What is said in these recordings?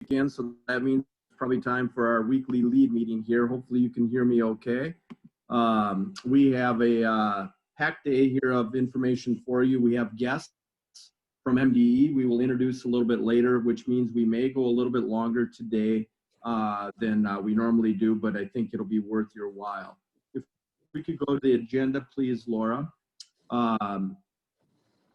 again, so that means it's probably time for our weekly lead meeting here. Hopefully you can hear me okay. We have a packed day here of information for you. We have guests from MDE we will introduce a little bit later, which means we may go a little bit longer today than we normally do, but I think it'll be worth your while. If we could go to the agenda, please, Laura.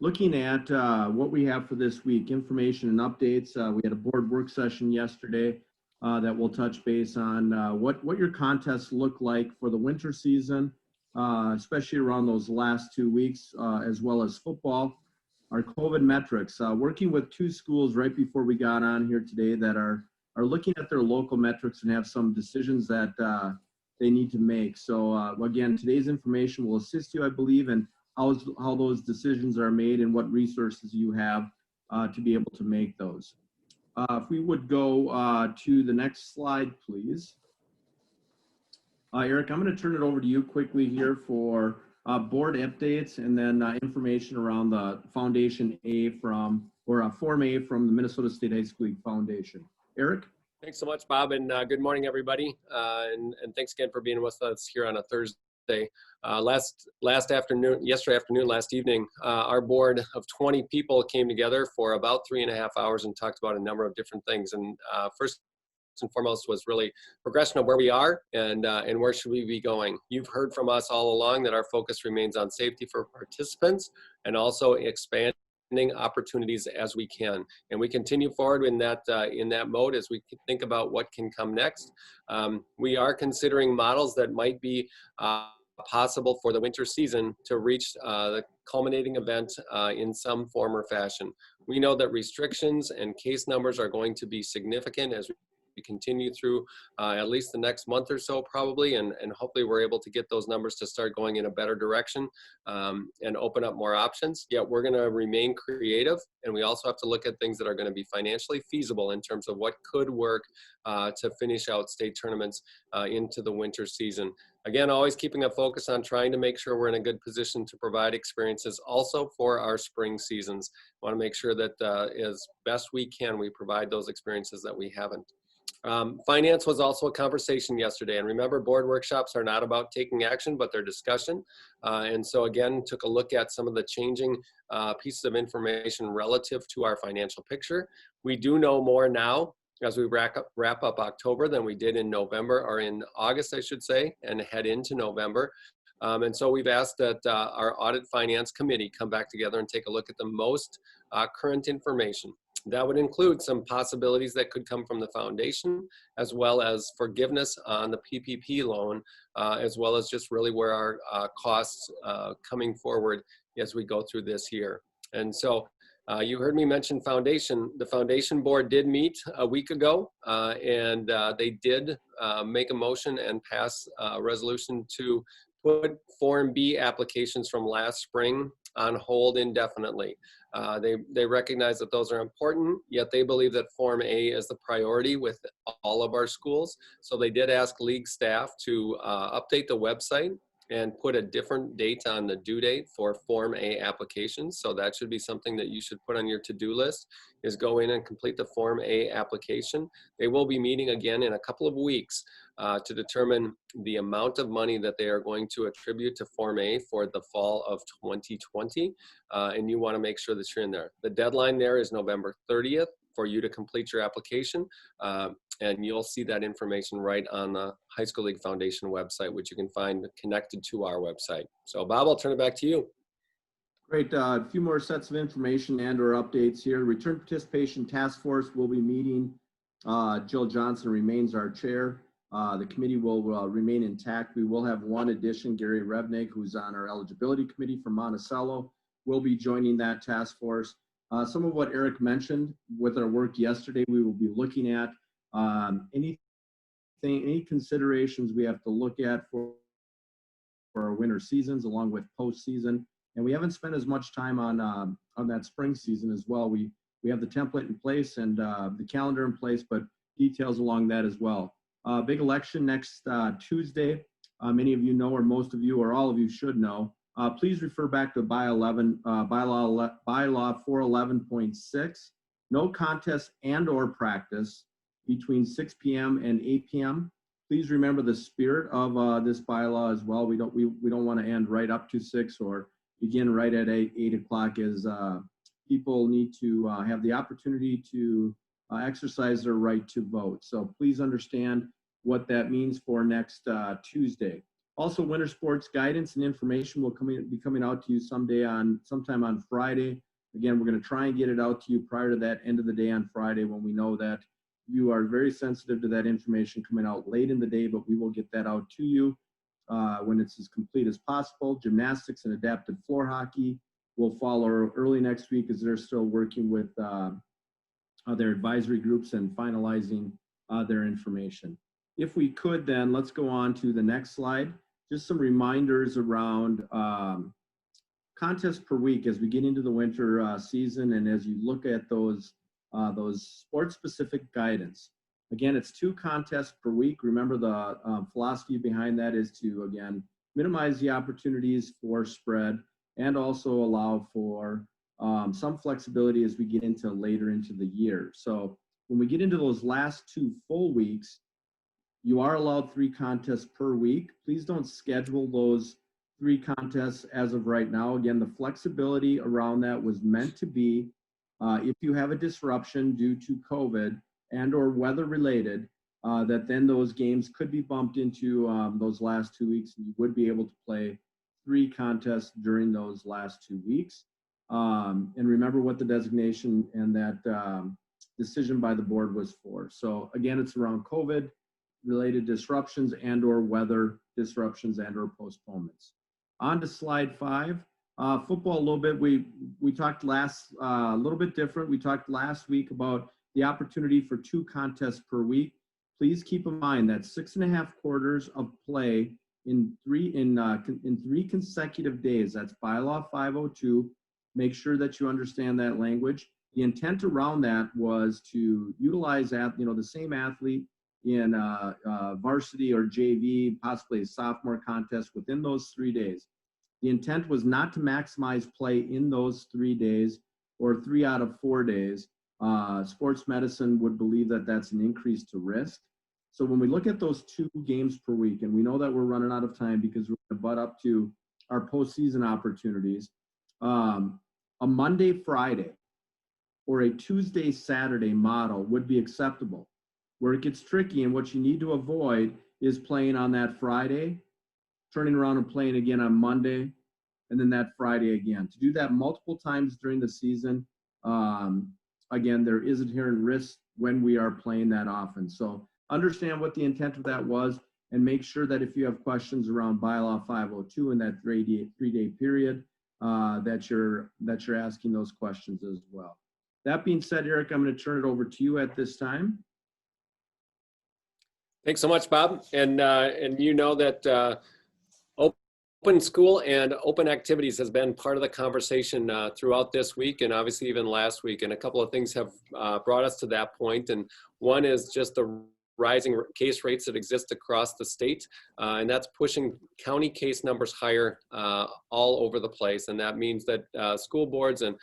Looking at what we have for this week, information and updates. We had a board work session yesterday that we'll touch base on what your contests look like for the winter season, especially around those last 2 weeks, as well as football. Our COVID metrics, working with 2 schools right before we got on here today that are looking at their local metrics and have some decisions that they need to make. So again, today's information will assist you, I believe, in how those decisions are made and what resources you have to be able to make those. If we would go to the next slide, please. Eric, I'm going to turn it over to you quickly here for board updates and then information around the Foundation A from, or Form A from the Minnesota State High School League Foundation. Eric? Thanks so much, Bob, and good morning, everybody. And thanks again for being with us here on a Thursday. Yesterday afternoon, last evening, our board of 20 people came together for about 3.5 hours and talked about a number of different things. And first and foremost was really progression of where we are and where should we be going. You've heard from us all along that our focus remains on safety for participants and also expanding opportunities as we can, and we continue forward in that mode as we think about what can come next. We are considering models that might be possible for the winter season to reach the culminating event in some form or fashion. We know that restrictions and case numbers are going to be significant as we continue through at least the next month or so probably, and hopefully we're able to get those numbers to start going in a better direction and open up more options. Yet we're going to remain creative, and we also have to look at things that are going to be financially feasible in terms of what could work to finish out state tournaments into the winter season. Again, always keeping a focus on trying to make sure we're in a good position to provide experiences also for our spring seasons. We want to make sure that as best we can, we provide those experiences that we haven't. Finance was also a conversation yesterday, and remember, board workshops are not about taking action, but they're discussion. And so again, took a look at some of the changing pieces of information relative to our financial picture. We do know more now as we wrap up October than we did in November, or in August, I should say, and head into November. And so we've asked that our audit finance committee come back together and take a look at the most current information. That would include some possibilities that could come from the foundation, as well as forgiveness on the PPP loan, as well as just really where our costs coming forward as we go through this year. And so you heard me mention foundation. The foundation board did meet a week ago, and they did make a motion and pass a resolution to put Form B applications from last spring on hold indefinitely. They recognize that those are important, yet they believe that Form A is the priority with all of our schools. So they did ask league staff to update the website and put a different date on the due date for Form A applications. So that should be something that you should put on your to-do list, is go in and complete the Form A application. They will be meeting again in a couple of weeks to determine the amount of money that they are going to attribute to Form A for the fall of 2020. And you wanna make sure that you're in there. The deadline there is November 30th for you to complete your application. And you'll see that information right on the High School League Foundation website, which you can find connected to our website. So Bob, I'll turn it back to you. Great, a few more sets of information and or updates here. Return Participation Task Force will be meeting. Jill Johnson remains our chair. The committee will remain intact. We will have one addition, Gary Revnig, who's on our eligibility committee from Monticello, will be joining that task force. Some of what Eric mentioned with our work yesterday, we will be looking at any considerations we have to look at for our winter seasons along with postseason. And we haven't spent as much time on that spring season as well. We have the template in place and the calendar in place, but details along that as well. Big election next Tuesday. Many of you know, or most of you, or all of you should know. Please refer back to bylaw 411.6. No contest and or practice between 6 p.m. and 8 p.m. Please remember the spirit of this bylaw as well. We don't want to end right up to 6 or begin right at 8 o'clock, as people need to have the opportunity to exercise their right to vote. So please understand what that means for next Tuesday. Also, winter sports guidance and information will be coming out to you sometime on Friday. Again, we're going to try and get it out to you prior to that end of the day on Friday, when we know that you are very sensitive to that information coming out late in the day, but we will get that out to you when it's as complete as possible. Gymnastics and adaptive floor hockey will follow early next week, as they're still working with their advisory groups and finalizing their information. If we could, then let's go on to the next slide. Just some reminders around contests per week as we get into the winter season, and as you look at those sports-specific guidance. Again, it's 2 contests per week. Remember, the philosophy behind that is to, again, minimize the opportunities for spread and also allow for some flexibility as we get later into the year. So when we get into those last 2 full weeks, you are allowed 3 contests per week. Please don't schedule those 3 contests as of right now. Again, the flexibility around that was meant to be if you have a disruption due to COVID and or weather related, that then those games could be bumped into those last 2 weeks, and you would be able to play 3 contests during those last 2 weeks. And remember what the designation and that decision by the board was for. So again, it's around COVID related disruptions and or weather disruptions and or postponements. On to slide 5. Football a little bit. We talked a little bit different. We talked last week about the opportunity for 2 contests per week. Please keep in mind that 6.5 quarters of play in 3 consecutive days. That's bylaw 502. Make sure that you understand that language. The intent around that was to utilize the same athlete in varsity or JV, possibly a sophomore contest within those 3 days. The intent was not to maximize play in those 3 days or 3 out of 4 days. Sports medicine would believe that that's an increase to risk. So when we look at those 2 games per week, and we know that we're running out of time because we're going to butt up to our postseason opportunities, a Monday, Friday, or a Tuesday, Saturday model would be acceptable. Where it gets tricky and what you need to avoid is playing on that Friday, turning around and playing again on Monday, and then that Friday again. To do that multiple times during the season, again, there is inherent risk when we are playing that often. So understand what the intent of that was, and make sure that if you have questions around bylaw 502 in that 3-day period, that you're asking those questions as well. That being said, Eric, I'm going to turn it over to you at this time. Thanks so much, Bob. And you know that open school and open activities has been part of the conversation throughout this week, and obviously even last week. And a couple of things have brought us to that point. And one is just the rising case rates that exist across the state, and that's pushing county case numbers higher all over the place. And that means that school boards and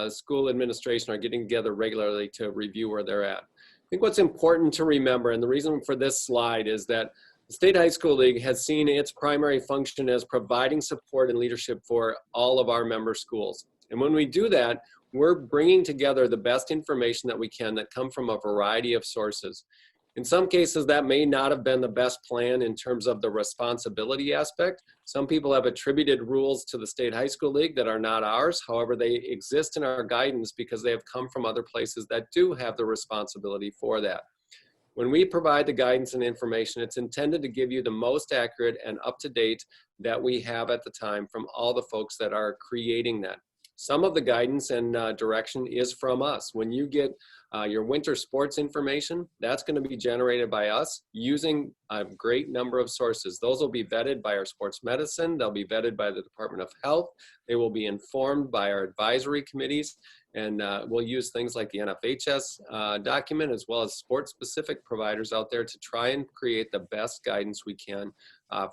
school administration are getting together regularly to review where they're at. I think what's important to remember, and the reason for this slide, is that the State High School League has seen its primary function as providing support and leadership for all of our member schools. And when we do that, we're bringing together the best information that we can that come from a variety of sources. In some cases, that may not have been the best plan in terms of the responsibility aspect. Some people have attributed rules to the State High School League that are not ours. However, they exist in our guidance because they have come from other places that do have the responsibility for that. When we provide the guidance and information, it's intended to give you the most accurate and up-to-date that we have at the time from all the folks that are creating that. Some of the guidance and direction is from us. When you get your winter sports information, that's going to be generated by us using a great number of sources. Those will be vetted by our sports medicine. They'll be vetted by the Department of Health. They will be informed by our advisory committees. And we'll use things like the NFHS document, as well as sports-specific providers out there to try and create the best guidance we can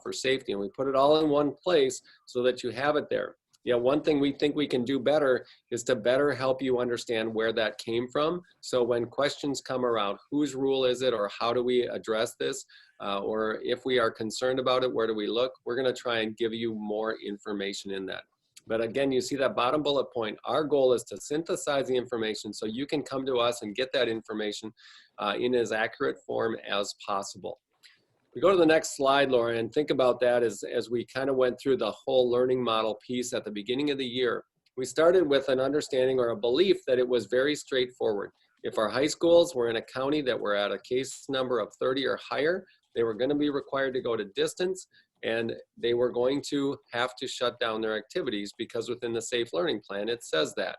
for safety. And we put it all in one place so that you have it there. Yeah, one thing we think we can do better is to better help you understand where that came from. So when questions come around, whose rule is it, or how do we address this, or if we are concerned about it, where do we look? We're going to try and give you more information in that. But again, you see that bottom bullet point. Our goal is to synthesize the information so you can come to us and get that information in as accurate form as possible. We go to the next slide, Laura, and think about that as we kind of went through the whole learning model piece at the beginning of the year. We started with an understanding or a belief that it was very straightforward. If our high schools were in a county that were at a case number of 30 or higher, they were going to be required to go to distance, and they were going to have to shut down their activities because within the Safe Learning Plan, it says that.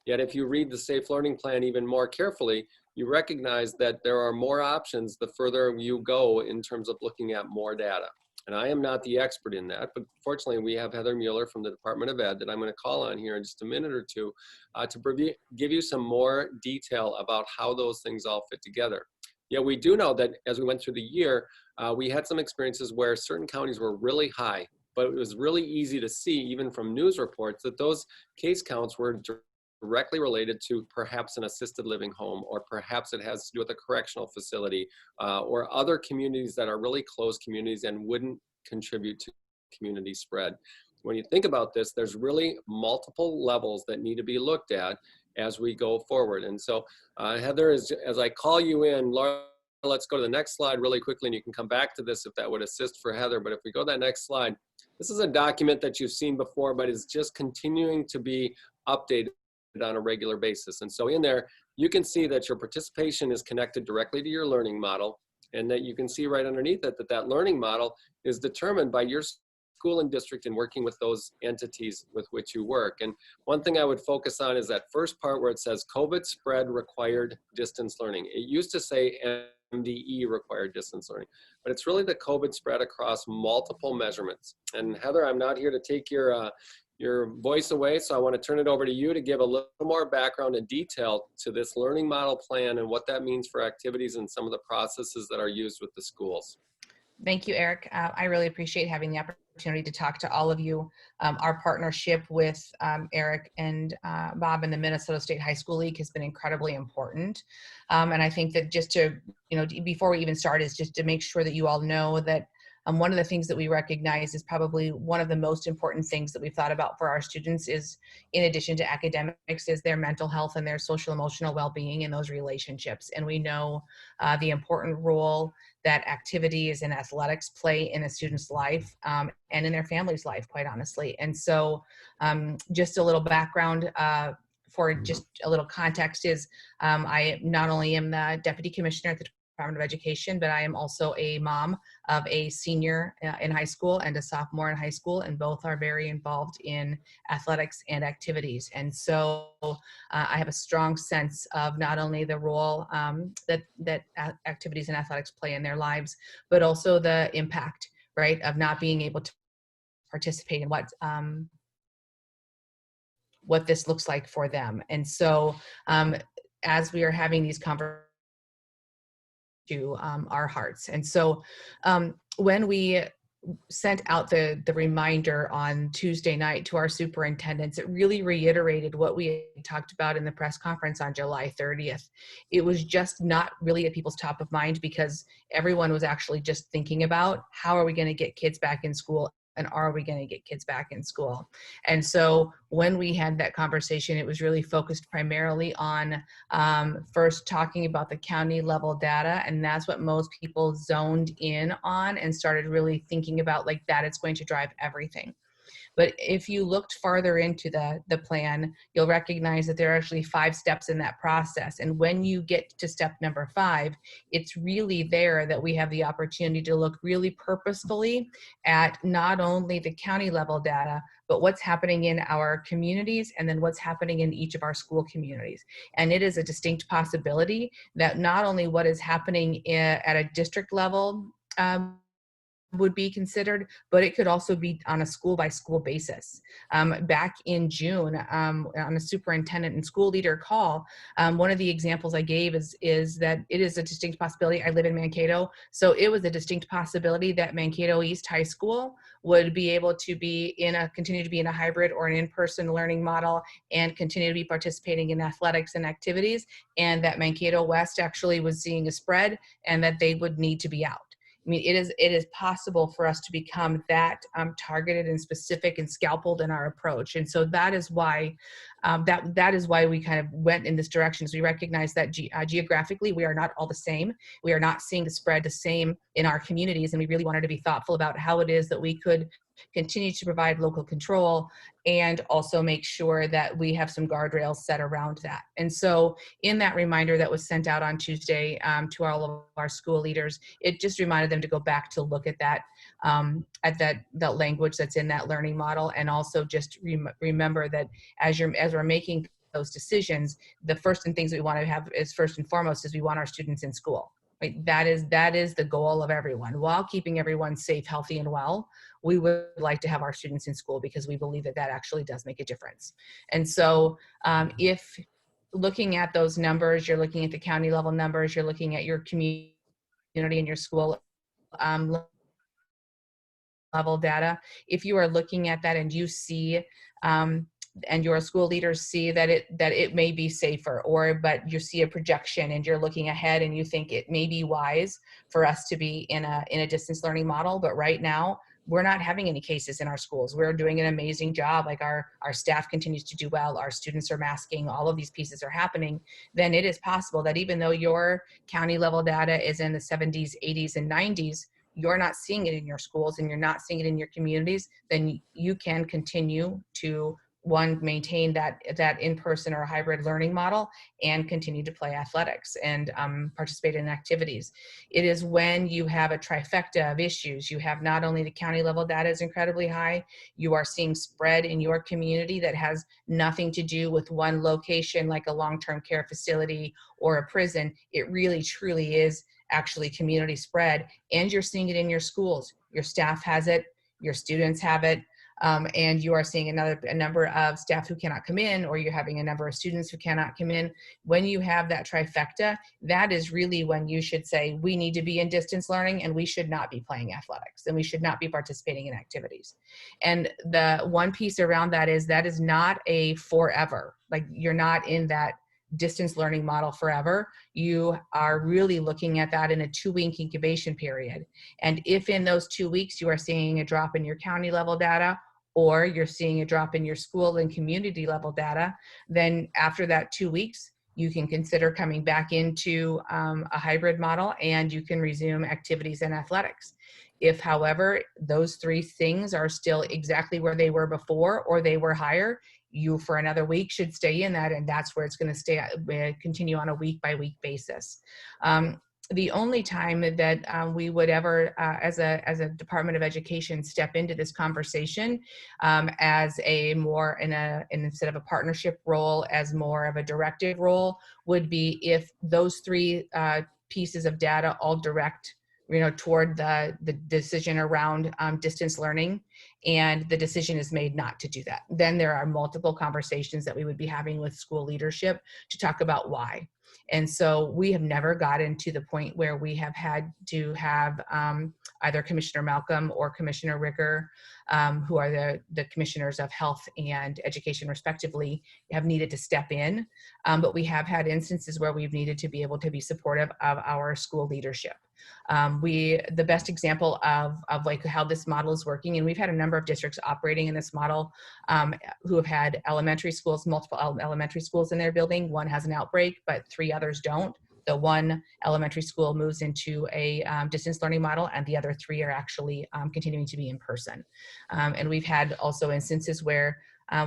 Yet if you read the Safe Learning Plan even more carefully, you recognize that there are more options the further you go in terms of looking at more data. And I am not the expert in that, but fortunately we have Heather Mueller from the Department of Ed that I'm going to call on here in just a minute or two to give you some more detail about how those things all fit together. Yeah, we do know that as we went through the year, we had some experiences where certain counties were really high, but it was really easy to see even from news reports that those case counts were directly related to perhaps an assisted living home, or perhaps it has to do with a correctional facility, or other communities that are really close communities and wouldn't contribute to community spread. When you think about this, there's really multiple levels that need to be looked at as we go forward. And so Heather, as I call you in, Laura, let's go to the next slide really quickly, and you can come back to this if that would assist for Heather. But if we go to that next slide, this is a document that you've seen before, but it's just continuing to be updated on a regular basis. And so in there, you can see that your participation is connected directly to your learning model, and that you can see right underneath it that that learning model is determined by your school and district in working with those entities with which you work. And one thing I would focus on is that first part where it says COVID spread required distance learning. It used to say MDE required distance learning, but it's really the COVID spread across multiple measurements. And Heather, I'm not here to take your voice away, so I want to turn it over to you to give a little more background and detail to this learning model plan and what that means for activities and some of the processes that are used with the schools. Thank you, Eric. I really appreciate having the opportunity to talk to all of you. Our partnership with Eric and Bob in the Minnesota State High School League has been incredibly important. And I think that just to, before we even start, is just to make sure that you all know that one of the things that we recognize is probably one of the most important things that we've thought about for our students is, in addition to academics, is their mental health and their social emotional well-being in those relationships. And we know the important role that activities and athletics play in a student's life and in their family's life, quite honestly. And so just a little background for just a little context is I not only am the Deputy Commissioner at the Department of Education, but I am also a mom of a senior in high school and a sophomore in high school, and both are very involved in athletics and activities. And so I have a strong sense of not only the role that activities and athletics play in their lives, but also the impact, right, of not being able to participate in what this looks like for them. And so as we are having these conversations, to our hearts. And so when we sent out the reminder on Tuesday night to our superintendents, it really reiterated what we had talked about in the press conference on July 30th. It was just not really at people's top of mind because everyone was actually just thinking about how are we going to get kids back in school, and are we going to get kids back in school? And so when we had that conversation, it was really focused primarily on first talking about the county level data. And that's what most people zoned in on and started really thinking about, like, that it's going to drive everything. But if you looked farther into the plan, you'll recognize that there are actually 5 steps in that process. And when you get to step number 5, it's really there that we have the opportunity to look really purposefully at not only the county level data, but what's happening in our communities and then what's happening in each of our school communities. And it is a distinct possibility that not only what is happening at a district level would be considered, but it could also be on a school by school basis. Back in June, on a superintendent and school leader call, one of the examples I gave is that it is a distinct possibility. I live in Mankato, so it was a distinct possibility that Mankato East High School would be able to continue to be in a hybrid or an in-person learning model and continue to be participating in athletics and activities, and that Mankato West actually was seeing a spread and that they would need to be out. I mean, it is possible for us to become that targeted and specific and scalpeled in our approach, and so that is why that is why we kind of went in this direction. Is we recognize that geographically we are not all the same. We are not seeing the spread the same in our communities, and we really wanted to be thoughtful about how it is that we could continue to provide local control and also make sure that we have some guardrails set around that. And so in that reminder that was sent out on Tuesday to all of our school leaders, it just reminded them to go back to look at that language that's in that learning model, and also just remember that as we're making those decisions, the first things we want to have is first and foremost is we want our students in school. Right? That is the goal of everyone. While keeping everyone safe, healthy, and well, we would like to have our students in school because we believe that actually does make a difference. And so if looking at those numbers, you're looking at the county level numbers, you're looking at your community and your school level data, if you are looking at that and you see and your school leaders see that it may be safer, but you see a projection and you're looking ahead and you think it may be wise for us to be in a distance learning model, but right now we're not having any cases in our schools. We're doing an amazing job. Like our staff continues to do well. Our students are masking. All of these pieces are happening. Then it is possible that even though your county level data is in the 70s, 80s, and 90s, you're not seeing it in your schools and you're not seeing it in your communities, then you can continue to maintain that in-person or hybrid learning model and continue to play athletics and participate in activities. It is when you have a trifecta of issues. You have not only the county level data is incredibly high, you are seeing spread in your community that has nothing to do with one location like a long-term care facility or a prison. It really truly is actually community spread, and you're seeing it in your schools. Your staff has it, your students have it, and you are seeing a number of staff who cannot come in, or you're having a number of students who cannot come in. When you have that trifecta, that is really when you should say, we need to be in distance learning and we should not be playing athletics and we should not be participating in activities. And the one piece around that is not a forever, like you're not in that distance learning model forever. You are really looking at that in a 2-week incubation period. And if in those 2 weeks you are seeing a drop in your county level data, or you're seeing a drop in your school and community level data, then after that 2 weeks, you can consider coming back into a hybrid model and you can resume activities and athletics. If, however, those 3 things are still exactly where they were before or they were higher, you for another week should stay in that, and that's where it's going to continue on a week by week basis. The only time that we would ever, as a Department of Education, step into this conversation as instead of a partnership role, as more of a directive role, would be if those 3 pieces of data all direct toward the decision around distance learning, and the decision is made not to do that. Then there are multiple conversations that we would be having with school leadership to talk about why. And so we have never gotten to the point where we have had to have either Commissioner Malcolm or Commissioner Ricker, who are the commissioners of health and education respectively, have needed to step in. But we have had instances where we've needed to be able to be supportive of our school leadership. The best example of like how this model is working, and we've had a number of districts operating in this model who have had multiple elementary schools in their building. One has an outbreak, but 3 others don't. The one elementary school moves into a distance learning model, and the other 3 are actually continuing to be in person. And we've had also instances where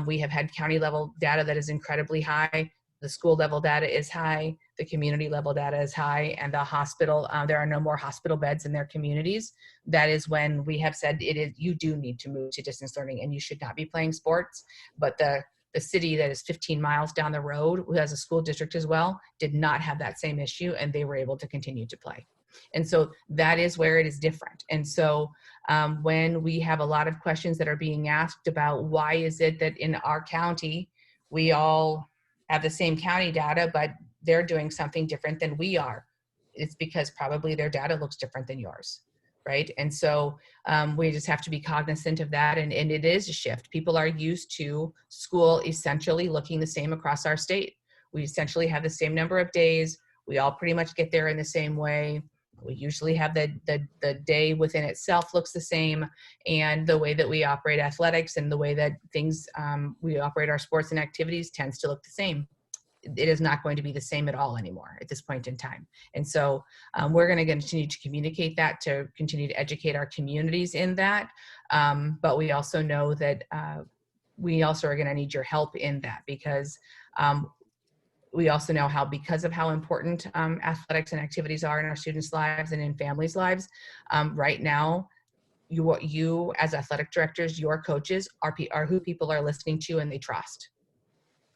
we have had county level data that is incredibly high. The school level data is high, the community level data is high, and the hospital, there are no more hospital beds in their communities. That is when we have said you do need to move to distance learning and you should not be playing sports. But the The city that is 15 miles down the road, who has a school district as well, did not have that same issue, and they were able to continue to play. And so that is where it is different. And so when we have a lot of questions that are being asked about why is it that in our county, we all have the same county data, but they're doing something different than we are, it's because probably their data looks different than yours, right? And so we just have to be cognizant of that. And it is a shift. People are used to school essentially looking the same across our state. We essentially have the same number of days. We all pretty much get there in the same way. We usually have the day within itself looks the same, and the way that we operate athletics and the way that things, we operate our sports and activities tends to look the same. It is not going to be the same at all anymore at this point in time. And so we're going to continue to communicate that, to continue to educate our communities in that. But we also know that we also are going to need your help in that, because we also know how, because of how important athletics and activities are in our students' lives and in families' lives, right now, you as athletic directors, your coaches are who people are listening to and they trust,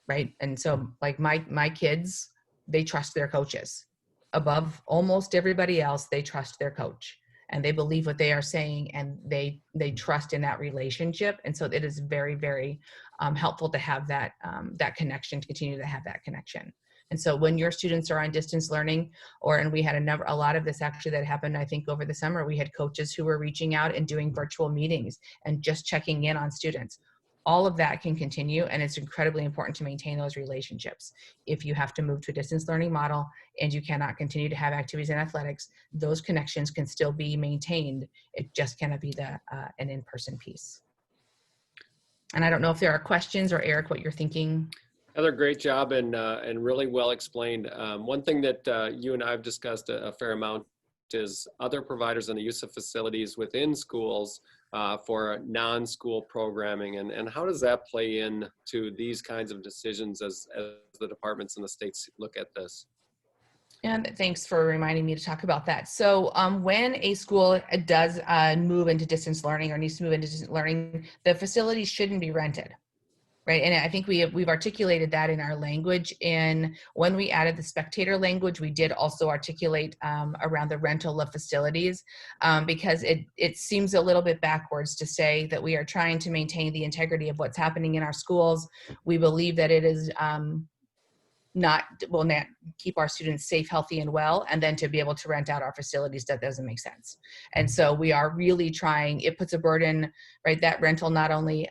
right? And so like my kids, they trust their coaches. Above almost everybody else, they trust their coach. And they believe what they are saying, and they trust in that relationship. And so it is very, very helpful to have that that connection, to continue to have that connection. And so when your students are on distance learning, and we had a lot of this actually that happened, I think over the summer, we had coaches who were reaching out and doing virtual meetings and just checking in on students. All of that can continue, and it's incredibly important to maintain those relationships. If you have to move to a distance learning model and you cannot continue to have activities in athletics, those connections can still be maintained. It just cannot be an in-person piece. And I don't know if there are questions, or Eric, what you're thinking. Heather, great job, and really well explained. One thing that you and I have discussed a fair amount is other providers and the use of facilities within schools for non-school programming, and how does that play into these kinds of decisions as the departments and the states look at this? And thanks for reminding me to talk about that. So when a school does move into distance learning, or needs to move into distance learning, the facilities shouldn't be rented. Right. And I think we've articulated that in our language. And when we added the spectator language, we did also articulate around the rental of facilities, because it seems a little bit backwards to say that we are trying to maintain the integrity of what's happening in our schools. We believe that it is not keep our students safe, healthy, and well, and then to be able to rent out our facilities, that doesn't make sense. And so we are really trying, it puts a burden, right? That rental not only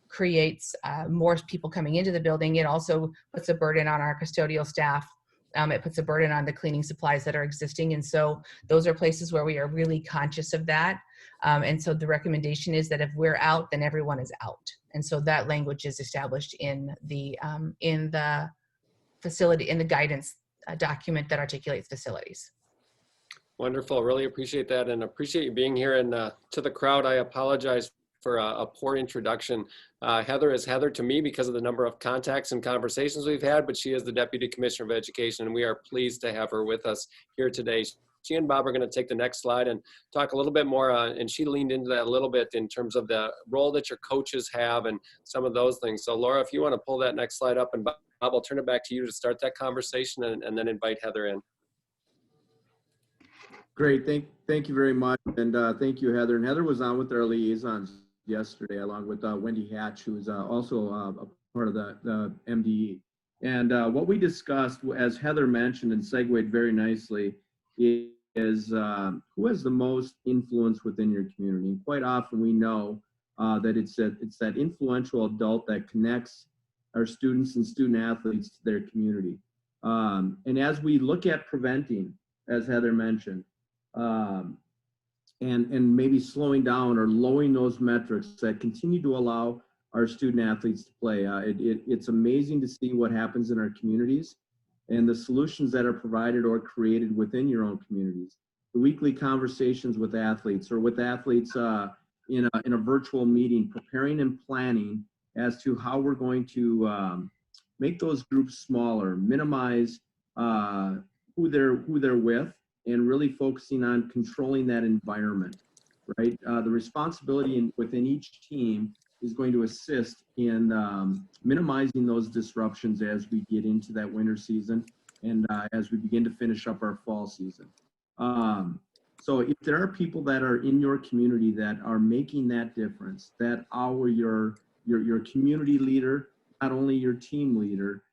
creates more people coming into the building, it also puts a burden on our custodial staff. It puts a burden on the cleaning supplies that are existing. And so those are places where we are really conscious of that. And so the recommendation is that if we're out, then everyone is out. And so that language is established in the facility, in the guidance document that articulates facilities. Wonderful. Really appreciate that, and appreciate you being here. And to the crowd, I apologize for a poor introduction. Heather is Heather to me because of the number of contacts and conversations we've had, but she is the Deputy Commissioner of Education, and we are pleased to have her with us here today. She and Bob are going to take the next slide and talk a little bit more, and she leaned into that a little bit in terms of the role that your coaches have and some of those things. So Laura, if you want to pull that next slide up, and Bob, I'll turn it back to you to start that conversation, and then invite Heather in. Great, thank you very much, and thank you, Heather. And Heather was on with our liaisons yesterday, along with Wendy Hatch, who is also a part of the MDE. And what we discussed, as Heather mentioned and segued very nicely, is who has the most influence within your community. And quite often we know that it's that influential adult that connects our students and student athletes to their community. And as we look at preventing, as Heather mentioned, and maybe slowing down or lowering those metrics that continue to allow our student athletes to play. It's amazing to see what happens in our communities and the solutions that are provided or created within your own communities. The weekly conversations with athletes, or with athletes in a virtual meeting, preparing and planning as to how we're going to make those groups smaller, minimize who they're with, and really focusing on controlling that environment, right? The responsibility within each team is going to assist in minimizing those disruptions as we get into that winter season and as we begin to finish up our fall season. So if there are people that are in your community that are making that difference, that are your community leader, not only your team leader,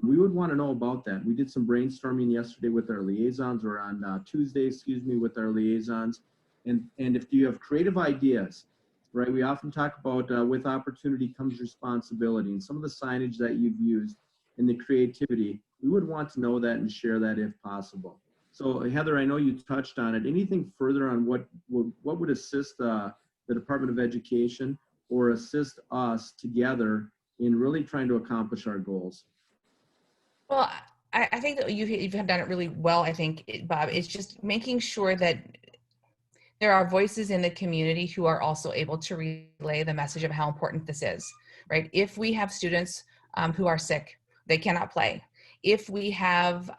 we would want to know about that. We did some brainstorming yesterday with our liaisons, or on Tuesday, excuse me, with our liaisons. And if you have creative ideas, right, we often talk about with opportunity comes responsibility, and some of the signage that you've used and the creativity, we would want to know that and share that if possible. So Heather, I know you touched on it. Anything further on what would assist the Department of Education or assist us together in really trying to accomplish our goals? Well, I think that you've done it really well, I think, Bob. It's just making sure that there are voices in the community who are also able to relay the message of how important this is, right? If we have students who are sick, they cannot play. If we have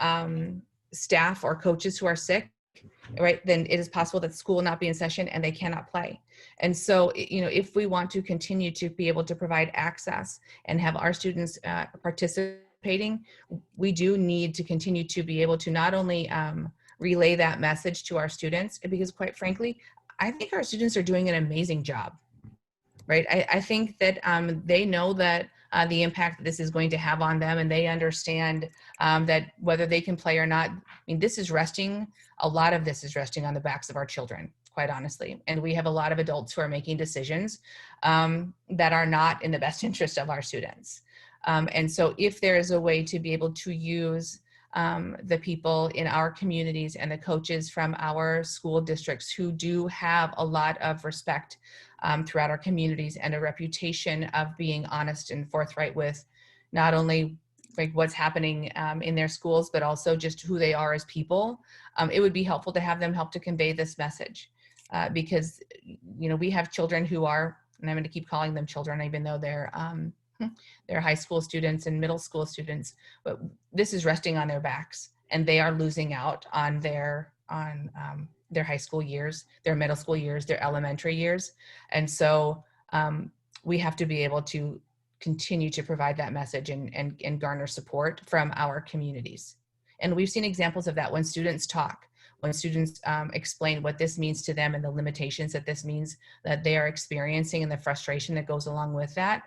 staff or coaches who are sick, right, then it is possible that school will not be in session and they cannot play. And so, if we want to continue to be able to provide access and have our students participating, we do need to continue to be able to not only relay that message to our students, because quite frankly, I think our students are doing an amazing job, right? I think that they know that the impact that this is going to have on them, and they understand that whether they can play or not, a lot of this is resting on the backs of our children, quite honestly. And we have a lot of adults who are making decisions that are not in the best interest of our students. And so if there is a way to be able to use the people in our communities and the coaches from our school districts who do have a lot of respect throughout our communities and a reputation of being honest and forthright with not only like what's happening in their schools, but also just who they are as people, it would be helpful to have them help to convey this message because, we have children who are, and I'm going to keep calling them children, even though they're high school students and middle school students, but this is resting on their backs, and they are losing out on their high school years, their middle school years, their elementary years. And so we have to be able to continue to provide that message and garner support from our communities. And we've seen examples of that when students talk, when students explain what this means to them and the limitations that this means that they are experiencing and the frustration that goes along with that.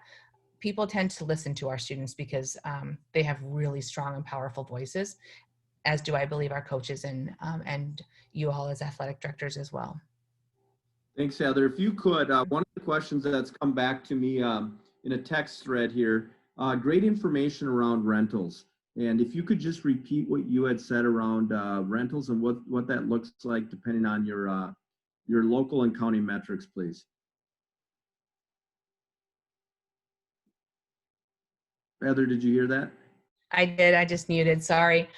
People tend to listen to our students because they have really strong and powerful voices, as do I believe our coaches and you all as athletic directors as well. Thanks, Heather. If you could, one of the questions that's come back to me in a text thread here, great information around rentals. And if you could just repeat what you had said around rentals and what that looks like depending on your local and county metrics, please. Heather, did you hear that? I did. I just muted. Sorry.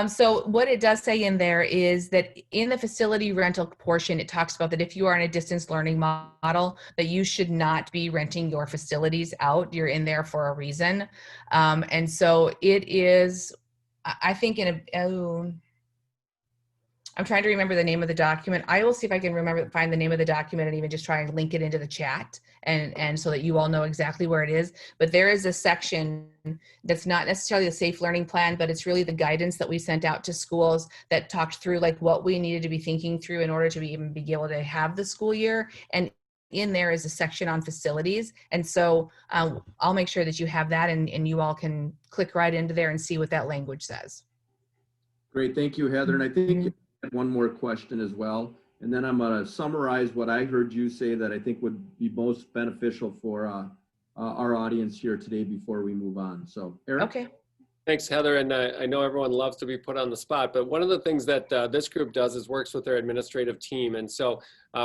So what it does say in there is that in the facility rental portion, it talks about that if you are in a distance learning model, that you should not be renting your facilities out. You're in there for a reason. And so it is, I think I'm trying to remember the name of the document. I will see if I can find the name of the document and even just try and link it into the chat and so that you all know exactly where it is. But there is a section that's not necessarily a safe learning plan, but it's really the guidance that we sent out to schools that talked through like what we needed to be thinking through in order to even be able to have the school year. And in there is a section on facilities. And so I'll make sure that you have that and you all can click right into there and see what that language says. Great, thank you, Heather. And I think one more question as well, and then I'm going to summarize what I heard you say that I think would be most beneficial for our audience here today before we move on. So, Eric? Okay. Thanks, Heather. And I know everyone loves to be put on the spot, but one of the things that this group does is works with their administrative team. And so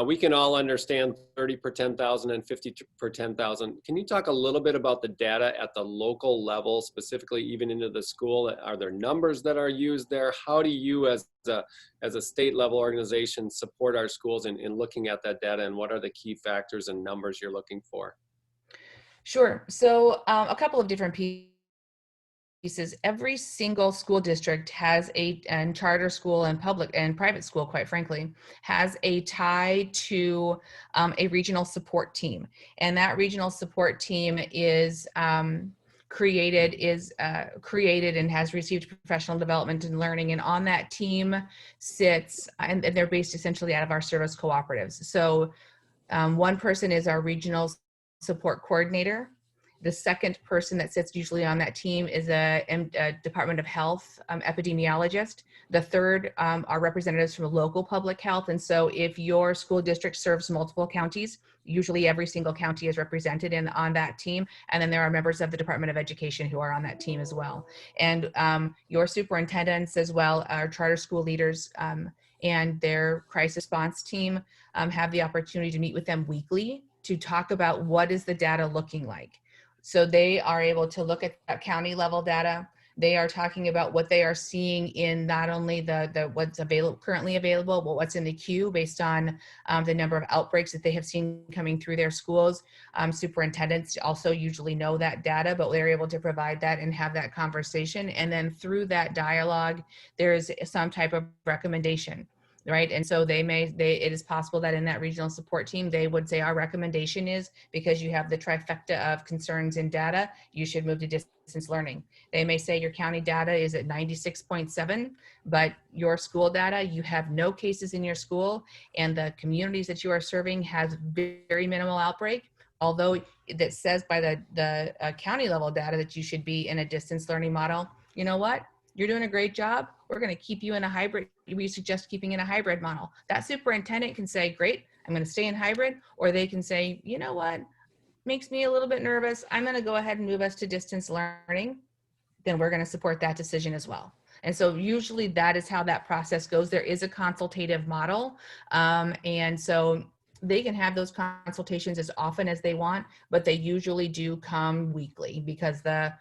we can all understand 30 per 10,000 and 50 per 10,000. Can you talk a little bit about the data at the local level, specifically even into the school? Are there numbers that are used there? How do you as a state level organization support our schools in looking at that data, and what are the key factors and numbers you're looking for? Sure. So a couple of different pieces is every single school district has and charter school and public and private school, quite frankly, has a tie to a regional support team. And that regional support team is created and has received professional development and learning. And on that team sits, and they're based essentially out of our service cooperatives. So one person is our regional support coordinator. The second person that sits usually on that team is a Department of Health epidemiologist. The third are representatives from local public health. And so if your school district serves multiple counties, usually every single county is represented on that team. And then there are members of the Department of Education who are on that team as well. And your superintendents as well, our charter school leaders and their crisis response team have the opportunity to meet with them weekly to talk about what is the data looking like. So they are able to look at that county level data. They are talking about what they are seeing in not only the what's currently available, but what's in the queue based on the number of outbreaks that they have seen coming through their schools. Superintendents also usually know that data, but they're able to provide that and have that conversation. And then through that dialogue, there is some type of recommendation. Right. And so it is possible that in that regional support team, they would say our recommendation is because you have the trifecta of concerns in data, you should move to distance learning. They may say your county data is at 96.7, but your school data, you have no cases in your school and the communities that you are serving has very minimal outbreak. Although that says by the county level data that you should be in a distance learning model, you know what? You're doing a great job. We're going to keep you in a hybrid. We suggest keeping in a hybrid model. That superintendent can say, great, I'm going to stay in hybrid. Or they can say, you know what, makes me a little bit nervous. I'm going to go ahead and move us to distance learning. Then we're going to support that decision as well. And so usually that is how that process goes. There is a consultative model. And so they can have those consultations as often as they want, but they usually do come weekly because the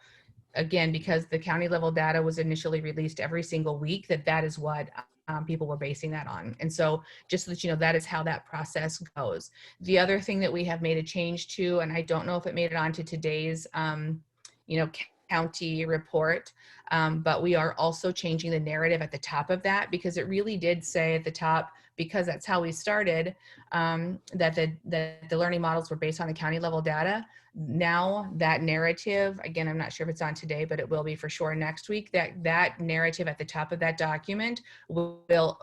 county level data was initially released every single week, that is what people were basing that on. And so just so that you know, that is how that process goes. The other thing that we have made a change to, and I don't know if it made it onto today's, county report, but we are also changing the narrative at the top of that because it really did say at the top, because that's how we started, that the learning models were based on the county level data. Now that narrative, again, I'm not sure if it's on today, but it will be for sure next week, that narrative at the top of that document will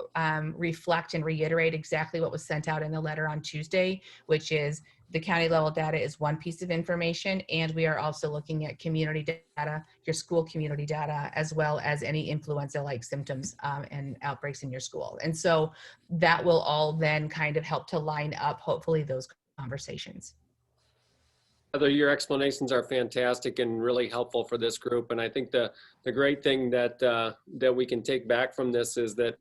reflect and reiterate exactly what was sent out in the letter on Tuesday, which is the county level data is one piece of information, and we are also looking at community data, your school community data, as well as any influenza-like symptoms and outbreaks in your school. And so that will all then kind of help to line up, hopefully, those conversations. Heather, your explanations are fantastic and really helpful for this group. And I think the great thing that we can take back from this is that,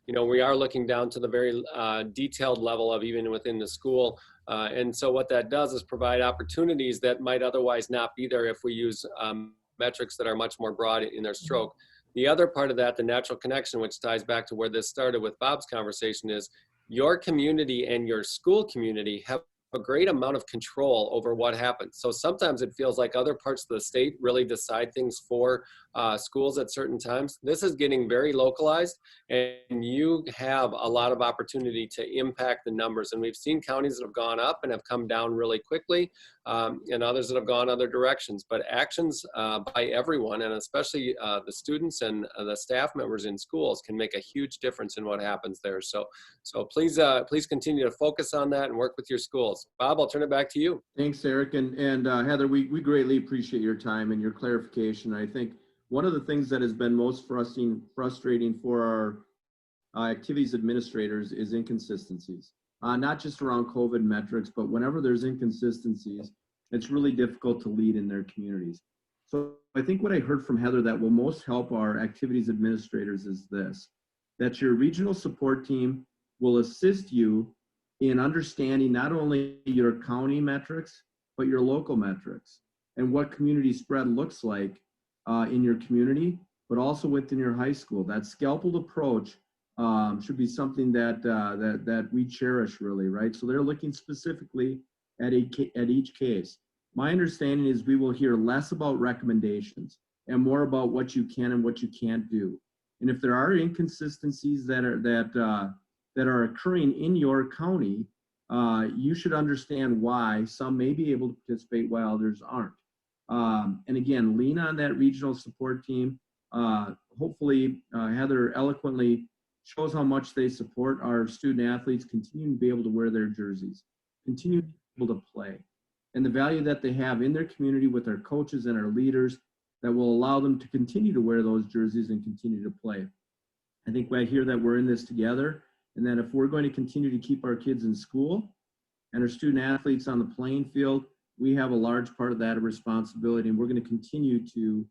we are looking down to the very detailed level of even within the school. And so what that does is provide opportunities that might otherwise not be there if we use metrics that are much more broad in their stroke. The other part of that, the natural connection, which ties back to where this started with Bob's conversation, is your community and your school community have a great amount of control over what happens. So sometimes it feels like other parts of the state really decide things for schools at certain times. This is getting very localized, and you have a lot of opportunity to impact the numbers. And we've seen counties that have gone up and have come down really quickly, and others that have gone other directions. But actions by everyone, and especially the students and the staff members in schools, can make a huge difference in what happens there. So please continue to focus on that and work with your schools. Bob, I'll turn it back to you. Thanks, Eric. And Heather, we greatly appreciate your time and your clarification. I think one of the things that has been most frustrating for our activities administrators is inconsistencies, not just around COVID metrics, but whenever there's inconsistencies, it's really difficult to lead in their communities. So I think what I heard from Heather that will most help our activities administrators is this, that your regional support team will assist you in understanding not only your county metrics, but your local metrics and what community spread looks like in your community, but also within your high school. That scalpel approach should be something that we cherish, really, right? So they're looking specifically at each case. My understanding is we will hear less about recommendations. and more about what you can and what you can't do. And if there are inconsistencies that are occurring in your county, you should understand why some may be able to participate while others aren't. And again, lean on that regional support team. Hopefully, Heather eloquently shows how much they support our student athletes continuing to be able to wear their jerseys, continue to be able to play, and the value that they have in their community with our coaches and our leaders that will allow them to continue to wear those jerseys and continue to play. I think I hear that we're in this together, and that if we're going to continue to keep our kids in school and our student athletes on the playing field, we have a large part of that responsibility, and we're going to continue to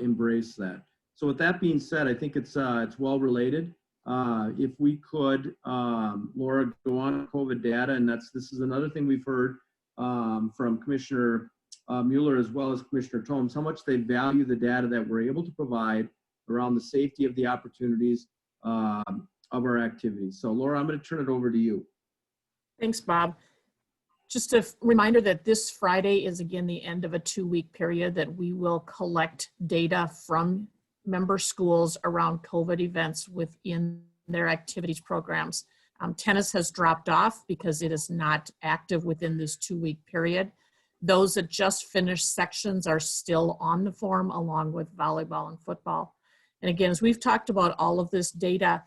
embrace that. So with that being said, I think it's well related. If we could, Laura, go on COVID data, and this is another thing we've heard from Commissioner Mueller as well as Commissioner Tomes, how much they value the data that we're able to provide around the safety of the opportunities of our activities. So Laura, I'm going to turn it over to you. Thanks, Bob. Just a reminder that this Friday is again the end of a 2-week period that we will collect data from member schools around COVID events within their activities programs. Tennis has dropped off because it is not active within this 2-week period. Those that just finished sections are still on the form along with volleyball and football. And again, as we've talked about all of this data,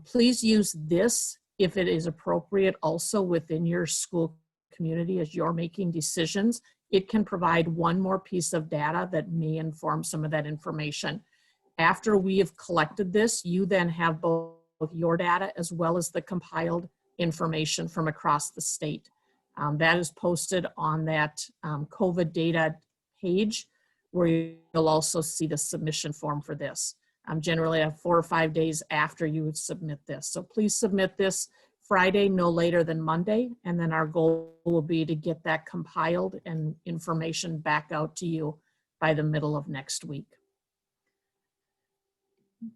please use this if it is appropriate also within your school community as you're making decisions. It can provide one more piece of data that may inform some of that information. After we have collected this, you then have both your data as well as the compiled information from across the state. That is posted on that COVID data page where you'll also see the submission form for this. Generally 4 or 5 days after you would submit this. So please submit this Friday, no later than Monday, and then our goal will be to get that compiled and information back out to you by the middle of next week.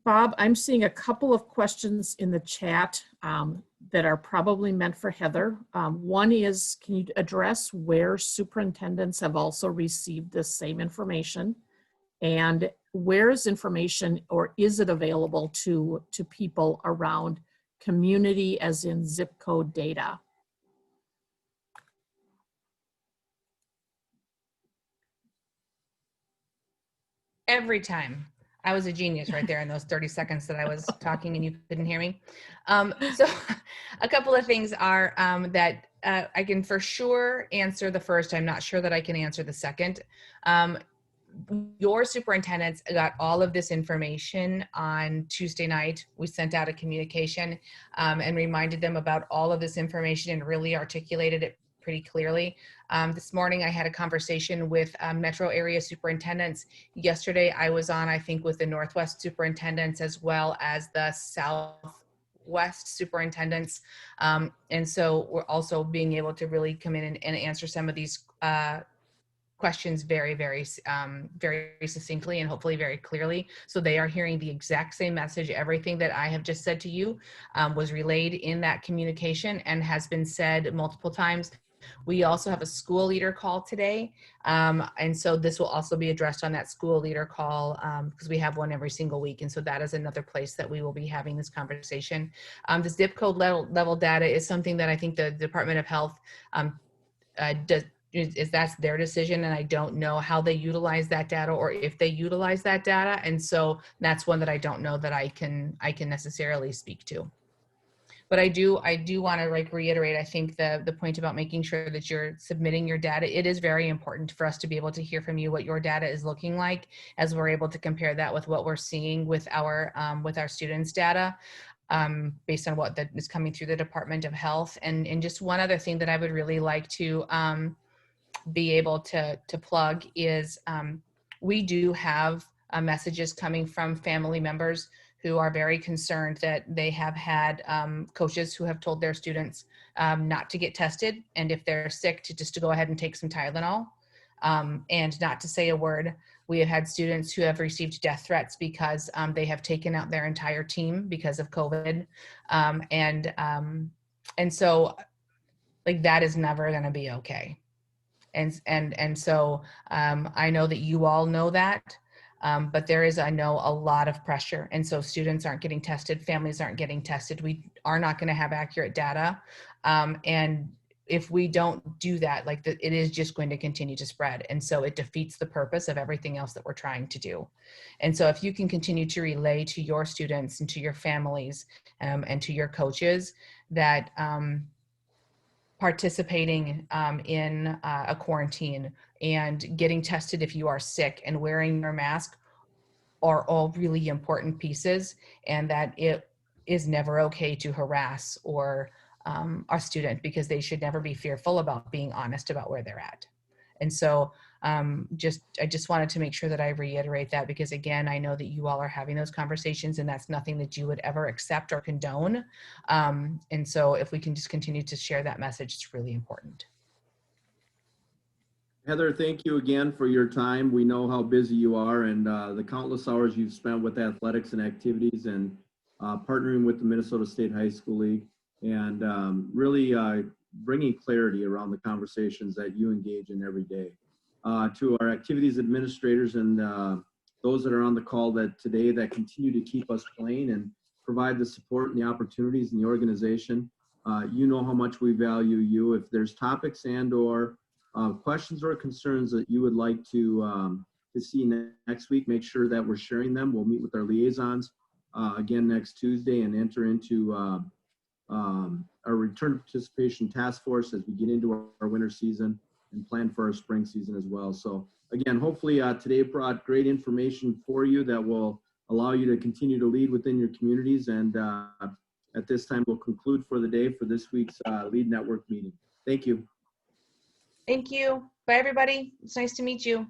Bob, I'm seeing a couple of questions in the chat that are probably meant for Heather. One is, can you address where superintendents have also received this same information? And where is information, or is it available to people around community as in zip code data? Every time. I was a genius right there in those 30 seconds that I was talking and you couldn't hear me. So a couple of things are that I can for sure answer the first. I'm not sure that I can answer the second. Your superintendents got all of this information on Tuesday night. We sent out a communication and reminded them about all of this information and really articulated it pretty clearly. This morning I had a conversation with metro area superintendents. Yesterday I was on, I think, with the Northwest superintendents as well as the Southwest superintendents. And so we're also being able to really come in and answer some of these questions very, very succinctly and hopefully very clearly. So they are hearing the exact same message. Everything that I have just said to you was relayed in that communication and has been said multiple times. We also have a school leader call today. And so this will also be addressed on that school leader call because we have one every single week. And so that is another place that we will be having this conversation. The zip code level data is something that I think the Department of Health that's their decision, and I don't know how they utilize that data or if they utilize that data, and so that's one that I don't know that I can necessarily speak to. But I do want to reiterate, I think the point about making sure that you're submitting your data, it is very important for us to be able to hear from you what your data is looking like as we're able to compare that with what we're seeing with our students' data. Based on what that is coming through the Department of Health. And just one other thing that I would really like to be able to plug is we do have messages coming from family members who are very concerned that they have had coaches who have told their students not to get tested, and if they're sick just to go ahead and take some Tylenol and not to say a word. We have had students who have received death threats because they have taken out their entire team because of COVID. And so like that is never going to be okay. And so I know that you all know that. But there is, I know, a lot of pressure. And so students aren't getting tested, families aren't getting tested. We are not going to have accurate data. And if we don't do that, like it is just going to continue to spread. And so it defeats the purpose of everything else that we're trying to do. And so if you can continue to relay to your students and to your families and to your coaches that participating in a quarantine and getting tested if you are sick and wearing your mask are all really important pieces, and that it is never okay to harass or our student, because they should never be fearful about being honest about where they're at. And so I just wanted to make sure that I reiterate that, because again, I know that you all are having those conversations and that's nothing that you would ever accept or condone. And so if we can just continue to share that message, it's really important. Heather, thank you again for your time. We know how busy you are and the countless hours you've spent with athletics and activities and partnering with the Minnesota State High School League, and really bringing clarity around the conversations that you engage in every day. To our activities administrators and those that are on the call today that continue to keep us playing and provide the support and the opportunities in the organization, you know how much we value you. If there's topics and or questions or concerns that you would like to see next week, make sure that we're sharing them. We'll meet with our liaisons again next Tuesday and enter into our return to participation task force as we get into our winter season and plan for our spring season as well. So again, hopefully today brought great information for you that will allow you to continue to lead within your communities. And at this time, we'll conclude for the day for this week's Lead Network meeting. Thank you. Thank you. Bye, everybody. It's nice to meet you.